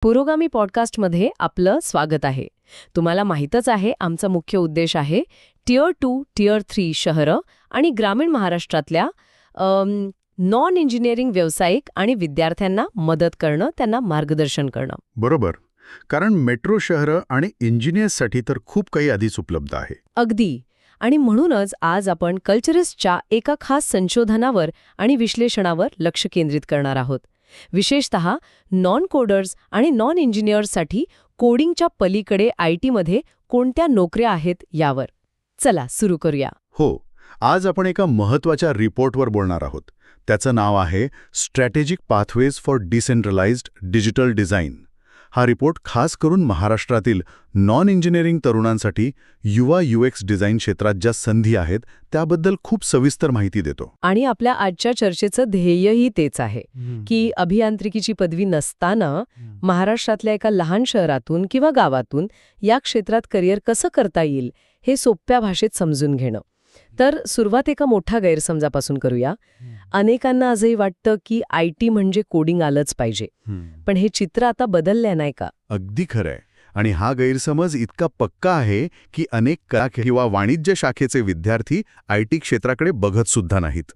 पुरोगामी पॉडकास्टमध्ये आपलं स्वागत आहे. तुम्हाला माहीतच आहे आमचा मुख्य उद्देश आहे टियर 2, टियर 3 शहरं आणि ग्रामीण महाराष्ट्रातल्या नॉन इंजिनिअरिंग व्यावसायिक आणि विद्यार्थ्यांना मदत करणं, त्यांना मार्गदर्शन करणं. बरोबर. कारण मेट्रो शहरं आणि इंजिनियर्ससाठी तर खूप काही आधीच उपलब्ध आहे. अगदी. आणि म्हणूनच आज आपण कल्चरिस्टच्या एका खास संशोधनावर आणि विश्लेषणावर लक्ष केंद्रित करणार आहोत. विशेषतः नॉन कोडर्स आणि नॉन इंजिनियर्ससाठी कोडिंगच्या पलीकडे आयटीमध्ये कोणत्या नोकऱ्या आहेत यावर. चला सुरू करूया. हो, आज आपण एका महत्त्वाच्या रिपोर्टवर बोलणार आहोत. त्याचं नाव आहे strategic pathways for decentralised digital design. हा रिपोर्ट खास करून महाराष्ट्रातील नॉन इंजिनिअरिंग तरुणांसाठी युवा UX डिझाईन क्षेत्रात ज्या संधी आहेत त्याबद्दल खूप सविस्तर माहिती देतो. आणि आपल्या आजच्या चर्चेचं ध्येयही तेच आहे की अभियांत्रिकीची पदवी नसताना महाराष्ट्रातल्या एका लहान शहरातून किंवा गावातून या क्षेत्रात करिअर कसं करता येईल हे सोप्या भाषेत समजून घेणं. तर सुरुवात एका मोठ्या गैरसमजापासून करूया. अनेकांना आजही वाटतं की IT म्हणजे कोडिंग आलंच पाहिजे. पण हे चित्र आता बदललंय नाही का? अगदी खरंय. आणि हा गैरसमज इतका पक्का आहे की अनेक कला किंवा वाणिज्य शाखेचे विद्यार्थी IT क्षेत्राकडे बघत सुद्धा नाहीत.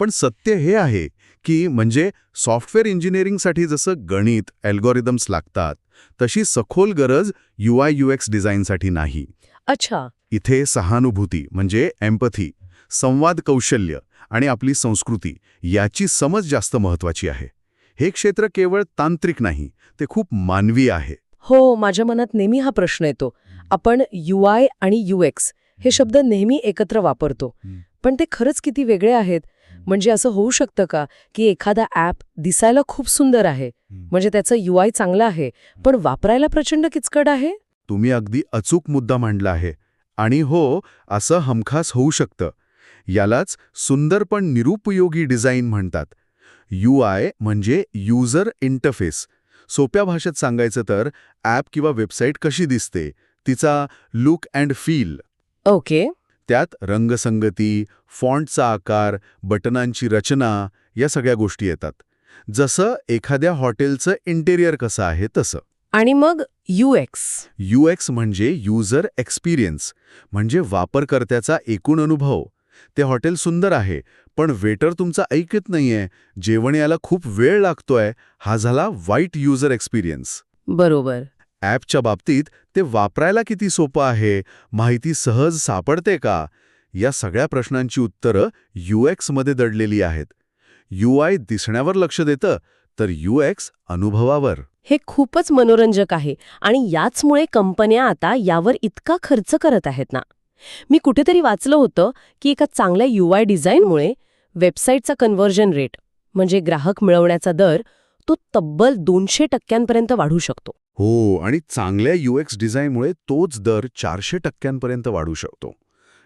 पण सत्य हे आहे की म्हणजे सॉफ्टवेअर इंजिनिअरिंगसाठी जसं गणित, अल्गोरिदम्स लागतात तशी सखोल गरज UI UX डिझाईनसाठी नाही. अच्छा. इथे सहानुभूती म्हणजे एम्पथी, संवाद कौशल्य आणि आपली संस्कृती याची समज जास्त महत्वाची आहे. हे क्षेत्र केवळ तांत्रिक नाही, ते खूप मानवी आहे. हो, माझ्या मनात नेहमी हा प्रश्न येतो. आपण UI आणि UX हे शब्द नेहमी एकत्र वापरतो, पण ते खरंच किती वेगळे आहेत? म्हणजे असं होऊ शकतं का की एखादा ॲप दिसायला खूप सुंदर आहे, म्हणजे त्याचं UI चांगलं आहे, पण वापरायला प्रचंड किचकट आहे? तुम्ही अगदी अचूक मुद्दा मांडला आहे. आणि हो, असं हमखास होऊ शकतं. यालाच सुंदर पण निरुपयोगी डिझाईन म्हणतात. UI म्हणजे युजर इंटरफेस. सोप्या भाषेत सांगायचं तर ॲप किंवा वेबसाईट कशी दिसते, तिचा लुक अँड फील. ओके. त्यात रंगसंगती, फॉन्टचा आकार, बटनांची रचना या सगळ्या गोष्टी येतात. जसं एखाद्या हॉटेलचं इंटेरियर कसं आहे तसं. आणि मग UX म्हणजे युजर एक्सपिरियन्स, म्हणजे वापरकर्त्याचा एकूण अनुभव. ते हॉटेल सुंदर आहे, पण वेटर तुमचा ऐकत नाहीये, जेवण यायला खूप वेळ लागतोय, हा झाला वाईट युजर एक्सपिरियन्स. बरोबर. ॲपच्या बाबतीत ते वापरायला किती सोपं आहे, माहिती सहज सापडते का, या सगळ्या प्रश्नांची उत्तरं UX मध्ये दडलेली आहेत. UI दिसण्यावर लक्ष देतं, तर UX अनुभवावर. हे खूपच मनोरंजक आहे आणि याचमुळे कंपन्या आता यावर इतका खर्च करत आहेत ना. मी कुठेतरी वाचलं होतं की एका चांगल्या UI डिझाईनमुळे वेबसाईटचा कन्व्हर्जन रेट म्हणजे ग्राहक मिळवण्याचा दर तो तब्बल 200% वाढू शकतो. हो, आणि चांगल्या UX डिझाईनमुळे तोच दर 400% वाढू शकतो.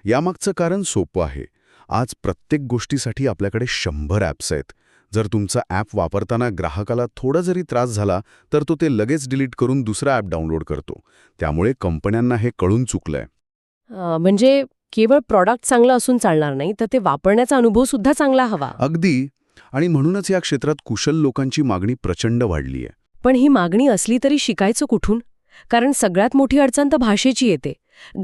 यामागचं कारण सोपं आहे. आज प्रत्येक गोष्टीसाठी आपल्याकडे 100 ॲप्स आहेत. जर तुमचा ॲप वापरताना ग्राहकाला थोडा जरी त्रास झाला तर तो ते लगेच डिलीट करून दुसरा ॲप डाउनलोड करतो. त्यामुळे कंपन्यांना हे कळून चुकलंय. म्हणजे केवळ प्रॉडक्ट चांगलं असून चालणार नाही, तर ते वापरण्याचा अनुभव सुद्धा चांगला हवा. अगदी. आणि म्हणूनच या क्षेत्रात कुशल लोकांची मागणी प्रचंड वाढली आहे. पण ही मागणी असली तरी शिकायचं कुठून? कारण सगळ्यात मोठी अडचण तर भाषेची येते.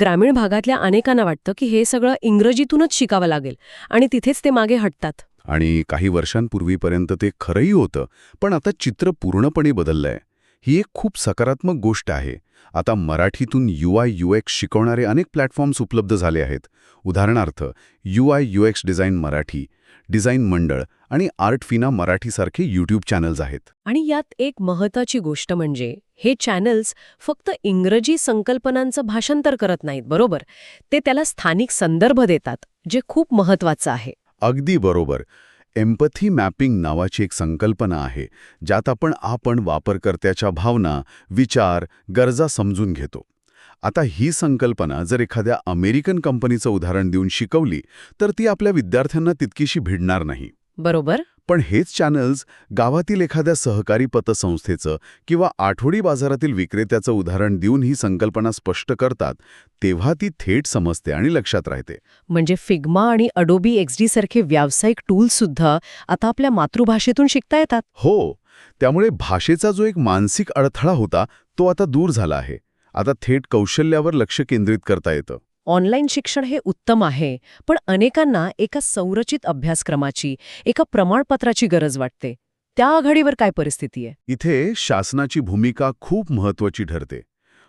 ग्रामीण भागातल्या अनेकांना वाटतं की हे सगळं इंग्रजीतूनच शिकावं लागेल आणि तिथेच ते मागे हटतात. आणि काही वर्षांपूर्वीपर्यंत ते खरंही होतं, पण आता चित्र पूर्णपणे बदललंय. ही एक खूप सकारात्मक गोष्ट आहे. आता मराठीतून UI UX शिकवणारे अनेक प्लॅटफॉर्म्स उपलब्ध झाले आहेत. उदाहरणार्थ UI UX design Marathi, design मंडळ आणि आर्टफिना मराठीसारखे YouTube चॅनल्स आहेत. आणि यात एक महत्त्वाची गोष्ट म्हणजे हे चॅनल्स फक्त इंग्रजी संकल्पनांचं भाषांतर करत नाहीत, बरोबर? ते त्याला स्थानिक संदर्भ देतात, जे खूप महत्त्वाचं आहे. अगदी बरोबर. एम्पथी मॅपिंग नावाची एक संकल्पना आहे, ज्यात आपण वापरकर्त्याच्या भावना, विचार, गरजा समजून घेतो. आता ही संकल्पना जर एखाद्या अमेरिकन कंपनीचं उदाहरण देऊन शिकवली तर ती आपल्या विद्यार्थ्यांना तितकीशी भिडणार नाही. बरोबर. पण हेच चॅनल्स गावातील एखाद्या सहकारी पतसंस्थेचं किंवा आठवडी बाजारातील विक्रेत्याचं उदाहरण देऊन ही संकल्पना स्पष्ट करतात, तेव्हा ती थेट समजते आणि लक्षात राहते. म्हणजे फिग्मा आणि अडोबी XD सारखे व्यावसायिक टूल्स सुद्धा आता आपल्या मातृभाषेतून शिकता येतात. हो, त्यामुळे भाषेचा जो एक मानसिक अडथळा होता तो आता दूर झाला आहे. आता थेट कौशल्यावर लक्ष केंद्रित करता येतं. ऑनलाईन शिक्षण हे उत्तम आहे, पण अनेकांना एका संरचित अभ्यासक्रमाची, एका प्रमाणपत्राची गरज वाटते. त्या आघाडीवर काय परिस्थिती आहे? इथे शासनाची भूमिका खूप महत्त्वाची ठरते.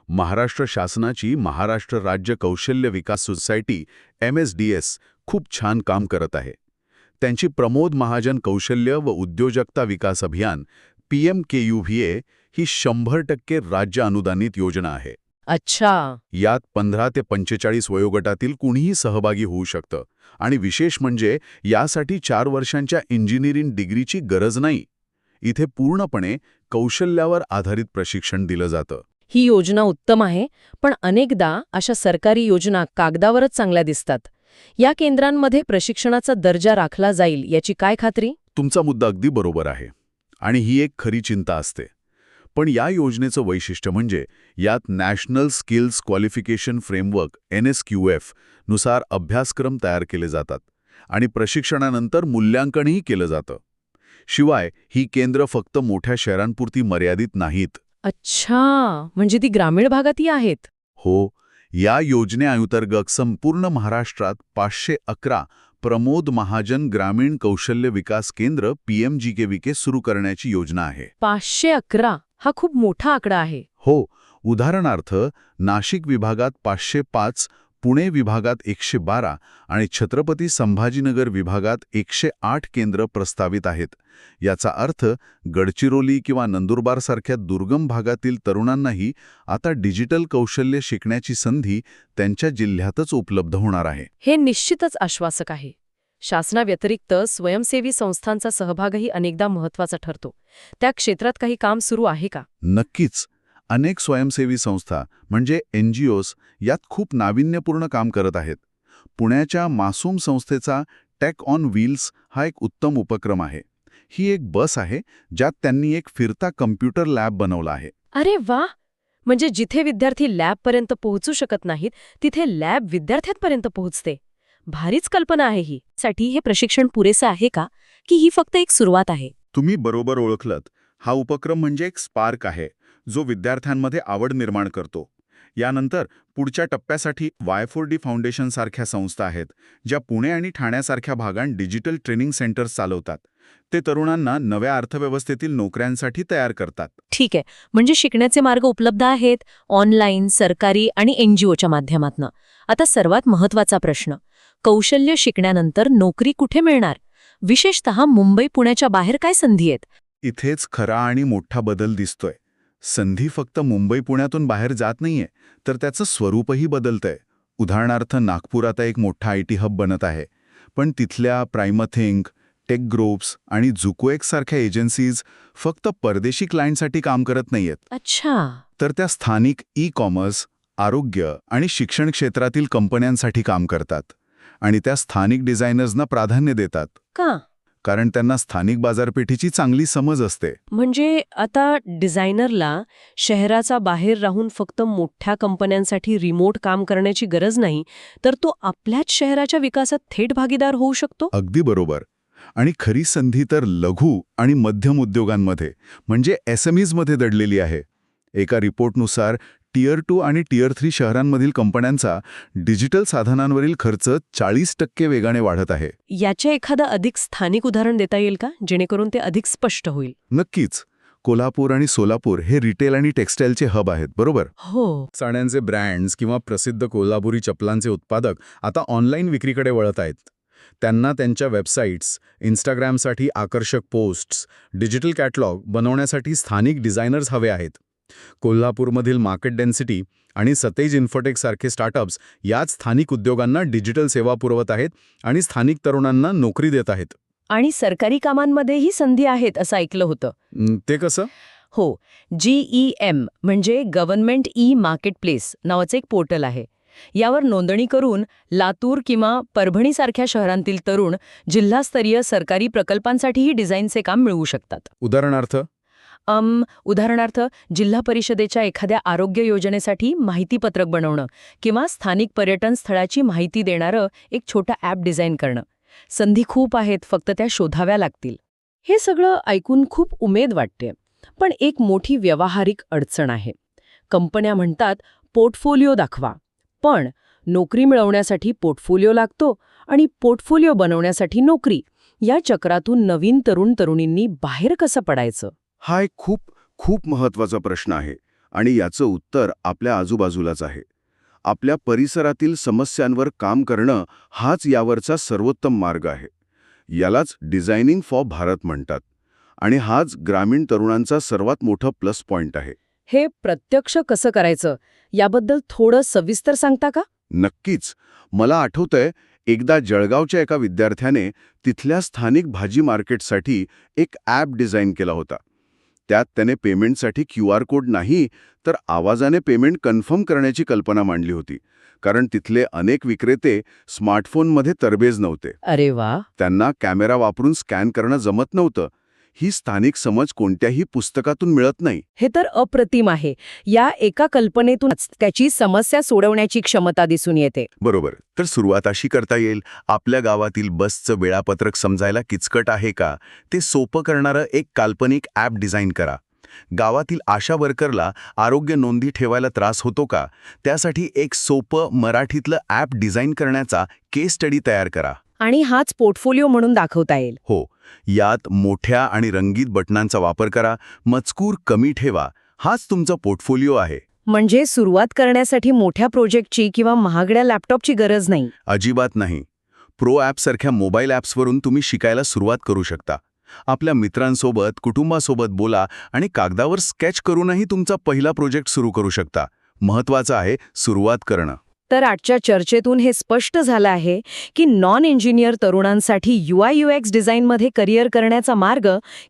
महाराष्ट्र शासनाची महाराष्ट्र राज्य कौशल्य विकास सोसायटी MSDS खूप छान काम करत आहे. त्यांची प्रमोद महाजन कौशल्य व उद्योजकता विकास अभियान PMKUVA ही 100% राज्य अनुदानित योजना आहे. अच्छा. यात 15 ते 45 वयोगटातील कुणीही सहभागी होऊ शकतं आणि विशेष म्हणजे यासाठी 4 वर्षांच्या इंजिनिअरिंग डिग्रीची गरज नाही. इथे पूर्णपणे कौशल्यावर आधारित प्रशिक्षण दिलं जातं. ही योजना उत्तम आहे, पण अनेकदा अशा सरकारी योजना कागदावरच चांगल्या दिसतात. या केंद्रांमध्ये प्रशिक्षणाचा दर्जा राखला जाईल याची काय खात्री? तुमचा मुद्दा अगदी बरोबर आहे आणि ही एक खरी चिंता असते. पण या योजनेचं वैशिष्ट्य म्हणजे यात national skills qualification framework NSQF नुसार अभ्यासक्रम तयार केले जातात आणि प्रशिक्षणानंतर मूल्यांकनही केलं जातं. शिवाय ही केंद्र फक्त मोठ्या शहरांपुरती मर्यादित नाहीत. अच्छा, म्हणजे ती ग्रामीण भागातही आहेत. हो, या योजनेअंतर्गत संपूर्ण महाराष्ट्रात 511 प्रमोद महाजन ग्रामीण कौशल्य विकास केंद्र PMGKVK सुरू करण्याची योजना आहे. 511 हा खूप मोठा आकडा आहे. हो, उदाहरणार्थ नाशिक विभागात 505, पुणे विभागात 112 आणि छत्रपती संभाजीनगर विभागात 108 केंद्र प्रस्तावित आहेत. याचा अर्थ गडचिरोली किंवा नंदुरबारसारख्या दुर्गम भागातील तरुणांनाही आता डिजिटल कौशल्य शिकण्याची संधी त्यांच्या जिल्ह्यातच उपलब्ध होणार आहे. हे निश्चितच आश्वासक आहे. शासनाव्यतिरिक्त स्वयंसेवी संस्थांचा सहभागही अनेकदा महत्त्वाचा ठरतो. त्या क्षेत्रात काही काम सुरू आहे का? नक्कीच. अनेक स्वयंसेवी संस्था म्हणजे NGOs यात खूप नाविन्यपूर्ण काम करत आहेत. पुण्याच्या मासूम संस्थेचा टेक ऑन व्हील्स हा एक उत्तम उपक्रम आहे. ही एक बस आहे ज्यात त्यांनी एक फिरता कम्प्युटर लॅब बनवला आहे. अरे वा! म्हणजे जिथे विद्यार्थी लॅबपर्यंत पोहोचू शकत नाहीत, तिथे लॅब विद्यार्थ्यांपर्यंत पोहोचते. भारीच कल्पना आहे ही. साठी हे प्रशिक्षण पुरेसं आहे का, की ही फक्त एक सुरुवात आहे? तुम्ही बरोबर ओळखलत. हा उपक्रम म्हणजे एक स्पार्क आहे, जो विद्यार्थ्यांमध्ये आवड निर्माण करतो. यानंतर पुढच्या टप्प्यासाठी Y4D फाउंडेशन सारख्या संस्था आहेत, ज्या पुणे आणि ठाण्यासारख्या भागांत डिजिटल ट्रेनिंग सेंटर्स चालवतात. ते तरुणांना नव्या अर्थव्यवस्थेतील नोकऱ्यांसाठी तयार करतात. ठीक आहे, म्हणजे शिकण्याचे मार्ग उपलब्ध आहेत ऑनलाईन, सरकारी आणि NGOच्या माध्यमातून. आता सर्वात महत्त्वाचा प्रश्न, कौशल्य शिकण्यानंतर नोकरी कुठे मिळणार? विशेषतः मुंबई पुण्याच्या बाहेर काय संधी आहेत? इथेच खरा आणि मोठा बदल दिसतोय. संधी फक्त मुंबई पुण्यातून बाहेर जात नाहीये, तर त्याचं स्वरूपही बदलतंय. उदाहरणार्थ नागपूर आता एक मोठा IT हब बनत आहे, पण तिथल्या प्राइमथिंक, टेक ग्रुप्स आणि ZukoX सारख्या एजन्सीज फक्त परदेशी क्लायंटसाठी काम करत नाहीयेत. अच्छा. तर त्या स्थानिक ई-कॉमर्स, आरोग्य आणि शिक्षण क्षेत्रातील कंपन्यांसाठी काम करतात आणि त्या स्थानिक डिझायनर्सना प्राधान्य देतात. का? कारण त्यांना स्थानिक बाजारपेठेची चांगली समज असते. म्हणजे आता डिझायनरला शहराचा बाहेर राहून फक्त मोठ्या कंपन्यांसाठी रिमोट काम करण्याची गरज नाही, तर तो आपल्याच शहराच्या विकासात थेट भागीदार होऊ शकतो. अगदी बरोबर. आणि खरी संधी तर लघु आणि मध्यम उद्योगांमध्ये म्हणजे SMEsमध्ये दडलेली आहे. एका रिपोर्टनुसार टियर 2 आणि टियर 3 शहरांमधील कंपन्यांचा डिजिटल साधनांवरील खर्च 40% वेगाने वाढत आहे. याचे एखादं अधिक स्थानिक उदाहरण देता येईल का, जेणेकरून ते अधिक स्पष्ट होईल? नक्कीच. कोल्हापूर आणि सोलापूर हे रिटेल आणि टेक्सटाईलचे हब आहेत, बरोबर? हो. साड्यांचे ब्रँड्स किंवा प्रसिद्ध कोल्हापुरी चपलांचे उत्पादक आता ऑनलाईन विक्रीकडे वळत आहेत. त्यांना त्यांच्या वेबसाईट्स, Instagramसाठी आकर्षक पोस्ट्स, डिजिटल कॅटलॉग बनवण्यासाठी स्थानिक डिझायनर्स हवे आहेत. कोल्हापूरमधील मार्केट डेन्सिटी आणि सतेज इन्फोटेक सारखे स्टार्टअप्स याच स्थानिक उद्योगांना डिजिटल सेवा पुरवत आहेत आणि स्थानिक तरुणांना नोकरी देत आहेत. आणि सरकारी कामांमध्येही संधी आहेत असं ऐकलं होतं. ते कसं? हो, GEM म्हणजे गव्हर्नमेंट ई-मार्केटप्लेस नावाचं एक पोर्टल आहे. यावर नोंदणी करून लातूर किंवा परभणीसारख्या शहरांतील तरुण जिल्हास्तरीय सरकारी प्रकल्पांसाठीही डिझाईनचे काम मिळवू शकतात. उदाहरणार्थ जिल्हा परिषदेच्या एखाद्या आरोग्य योजनेसाठी माहितीपत्रक बनवणं किंवा स्थानिक पर्यटन स्थळाची माहिती देणारं एक छोटं ॲप डिझाईन करणं. संधी खूप आहेत, फक्त त्या शोधाव्या लागतील. हे सगळं ऐकून खूप उमेद वाटते. पण एक मोठी व्यावहारिक अडचण आहे. कंपन्या म्हणतात पोर्टफोलिओ दाखवा, पण नोकरी मिळवण्यासाठी पोर्टफोलिओ लागतो आणि पोर्टफोलिओ बनवण्यासाठी नोकरी. या चक्रातून नवीन तरुण-तरुणींनी बाहेर कसं पडायचं? हा एक खूप खूप महत्वाचा प्रश्न आहे आणि याचं उत्तर आपल्या आजूबाजूलाच आहे. आपल्या परिसरातील समस्यांवर काम करणं हाच यावरचा सर्वोत्तम मार्ग आहे. यालाच डिझायनिंग फॉर भारत म्हणतात आणि हाच ग्रामीण तरुणांचा सर्वात मोठा प्लस पॉइंट आहे. हे प्रत्यक्ष कसं करायचं याबद्दल थोडं सविस्तर सांगता का? नक्कीच. मला आठवतंय, एकदा जळगावच्या एका विद्यार्थ्याने तिथल्या स्थानिक भाजी मार्केटसाठी एक ॲप डिझाईन केला होता. त्यात त्याने पेमेंटसाठी QR कोड नाही, तर आवाजाने पेमेंट कन्फर्म करण्याची कल्पना मांडली होती. कारण तिथले अनेक विक्रेते स्मार्टफोनमध्ये तरबेज नव्हते. अरे वा. त्यांना कॅमेरा वापरून स्कॅन करणं जमत नव्हतं. ही स्थानिक समज कोणत्याही पुस्तकातून मिळत नाही. हे तर अप्रतिम आहे. या एका कल्पनेतूनच त्याची समस्या सोडवण्याची क्षमता दिसून येते. बरोबर. तर सुरुवात अशी करता येईल, आपल्या गावातील बसचं वेळापत्रक समजायला किचकट आहे का, ते सोपं करणारं एक काल्पनिक ॲप डिझाईन करा. गावातील आशा वर्करला आरोग्य नोंदी ठेवायला त्रास होतो का, त्यासाठी एक सोपं मराठीतलं ॲप डिझाईन करण्याचा केस स्टडी तयार करा. आणि हाच पोर्टफोलिओ म्हणून दाखवता येईल. हो, यात मोठ्या आणि रंगीत बटनांचा वापर करा, मजकूर कमी ठेवा. हाच तुमचा पोर्टफोलिओ आहे. म्हणजे सुरुवात करण्यासाठी मोठ्या प्रोजेक्टची किंवा महागड्या लॅपटॉपची गरज नाही. अजिबात नाही. प्रो ॲपसारख्या मोबाईल ॲप्सवरून तुम्ही शिकायला सुरुवात करू शकता. आपल्या मित्रांसोबत, कुटुंबासोबत बोला आणि कागदावर स्केच करूनही तुमचा पहिला प्रोजेक्ट सुरू करू शकता. महत्त्वाचं आहे सुरुवात करणं. तर आजच्या चर्चेतून हे स्पष्ट झालं आहे की नॉन इंजिनियर तरुणांसाठी UI/UX डिझाईनमध्ये करिअर करण्याचा मार्ग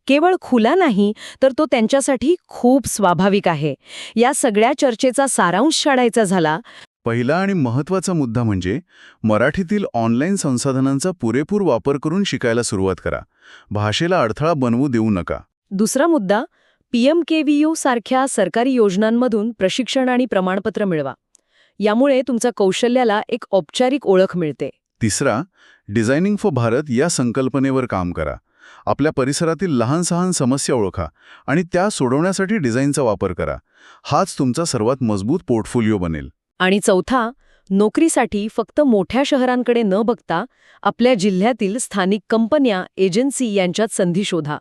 केवळ खुला नाही, तर तो त्यांच्यासाठी खूप स्वाभाविक आहे. या सगळ्या चर्चेचा सारांश काढायचा झाला. पहिला आणि महत्त्वाचा मुद्दा म्हणजे मराठीतील ऑनलाईन संसाधनांचा पुरेपूर वापर करून शिकायला सुरुवात करा. भाषेला अडथळा बनवू देऊ नका. दुसरा मुद्दा, PMKVU सारख्या सरकारी योजनांमधून प्रशिक्षण आणि प्रमाणपत्र मिळवा. यामुळे तुमच्या कौशल्याला एक औपचारिक ओळख मिळते. तिसरा, डिझायनिंग फॉर भारत या संकल्पनेवर काम करा. आपल्या परिसरातील लहान-सहान समस्या ओळखा आणि त्या सोडवण्यासाठी डिझाईनचा वापर करा. हाच तुमचा सर्वात मजबूत पोर्टफोलिओ बनेल. आणि चौथा, नोकरीसाठी फक्त मोठ्या शहरांकडे न बघता आपल्या जिल्ह्यातील स्थानिक कंपन्या, एजन्सी यांच्यात संधी शोधा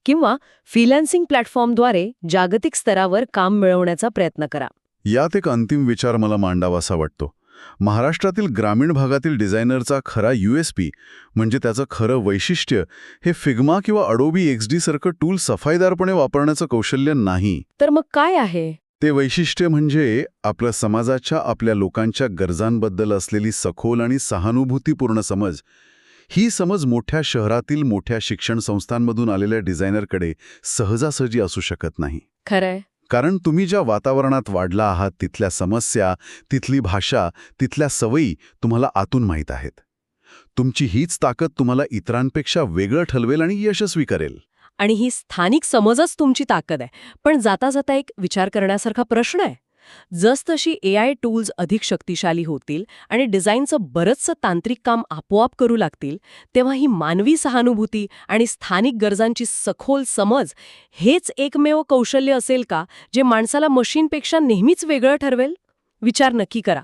किंवा फ्रीलान्सिंग प्लॅटफॉर्मद्वारे जागतिक स्तरावर काम मिळवण्याचा प्रयत्न करा. यात एक अंतिम विचार मला मांडावासा वाटतो. महाराष्ट्रातील ग्रामीण भागातील डिझायनरचा खरा USP म्हणजे त्याचं खरं वैशिष्ट्य हे फिग्मा किंवा अडोबी XD सारखं टूल सफाईदारपणे वापरण्याचं कौशल्य नाही. तर मग काय आहे ते वैशिष्ट्य? म्हणजे आपल्या समाजाच्या, आपल्या लोकांच्या गरजांबद्दल असलेली सखोल आणि सहानुभूतीपूर्ण समज. ही समज मोठ्या शहरातील मोठ्या शिक्षण संस्थांमधून आलेल्या डिझायनरकडे सहजासहजी असू शकत नाही. खरंय. कारण तुम्ही ज्या वातावरणात वाढला आहात तिथल्या समस्या, तिथली भाषा, तिथल्या सवयी तुम्हाला आतून माहीत आहेत. तुमची हीच ताकद तुम्हाला इतरांपेक्षा वेगळं ठलवेल आणि यशस्वी करेल. आणि ही स्थानिक समजच तुमची ताकद आहे. पण जाता जाता एक विचार करण्यासारखा प्रश्न आहे. जसतशी AI टूल्स अधिक शक्तिशाली होतील आणि डिझाईनचं बरंचसं तांत्रिक काम आपोआप करू लागतील, तेव्हा ही मानवी सहानुभूती आणि स्थानिक गरजांची सखोल समज हेच एकमेव कौशल्य असेल का, जे माणसाला मशीनपेक्षा नेहमीच वेगळं ठरवेल? विचार नक्की करा.